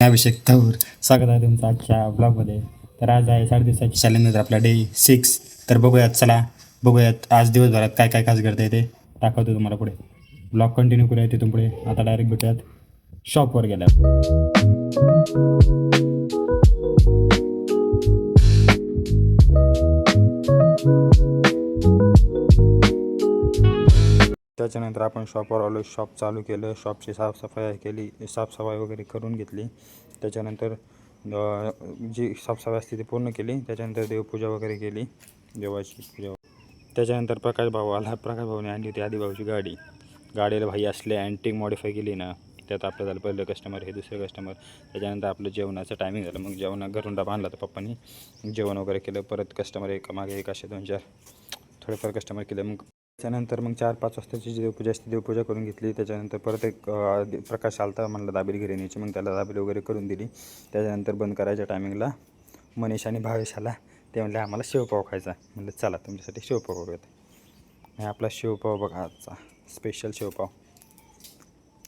अभिषेक तौर स्वागत आहे तुमचं आजच्या ब्लॉगमध्ये. तर आज आहे 3.5 शाळेनंतर आपला डे 6. तर बघूयात, चला बघूयात आज दिवसभरात काय काय खास करता येते, दाखवतो तुम्हाला पुढे. ब्लॉग कंटिन्यू करूया तिथून पुढे. आता डायरेक्ट भेटूयात शॉपवर गेल्यावर. त्याच्यानंतर आपण शॉपवर आलो, शॉप चालू केलं, शॉपची साफसफाई केली, साफसफाई वगैरे करून घेतली. त्याच्यानंतर जी साफसफाई असते ती पूर्ण केली. त्याच्यानंतर देवपूजा वगैरे केली, देवाची पूजा. त्याच्यानंतर प्रकाश भाऊ आला. प्रकाश भाऊने आणली होती आदिभाऊची गाडी. गाडीला भाई असले अँटिक मॉडिफाय केली ना, त्यात आपलं झालं पहिलं कस्टमर, हे दुसरं कस्टमर. त्याच्यानंतर आपलं जेवणाचं टायमिंग झालं. मग जेवण घरून डबा आणला तर पप्पांनी जेवण वगैरे केलं. परत कस्टमर एक मागे एक असे 2-4 थोडेफार कस्टमर केले. मग त्याच्यानंतर मग 4-5 वाजताची जी देवपूजा असते देवपूजा करून घेतली. त्याच्यानंतर परत एक प्रकाश आलता, म्हणलं दाबेली घरी न्यायची. मग त्याला दाबेली वगैरे करून दिली. त्याच्यानंतर बंद करायच्या टायमिंगला मनीष आणि भावेश आला. ते म्हणले आम्हाला शेवपाव खायचा. म्हणलं चला तुमच्यासाठी शेवपाव करूयात. आणि आपला शेवपाव बघा, आजचा स्पेशल शेवपाव,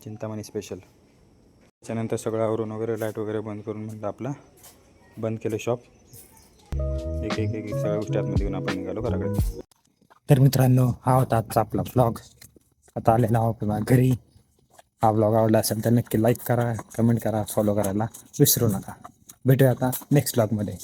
चिंतामणी स्पेशल. त्याच्यानंतर सगळं आवरून वगैरे लाईट वगैरे बंद करून म्हणलं आपला बंद केलं शॉप. एक एक एक सगळ्या गोष्टी आतमध्ये घेऊन आपण निघालो घराकडे. तर मित्रांनो, हा होता आजचा आपला ब्लॉग. आता आलेला आपला घरी. हा ब्लॉग आवडला असेल तर नक्की लाईक करा, कमेंट करा, फॉलो करायला विसरू नका. भेटूया आता नेक्स्ट ब्लॉगमध्ये.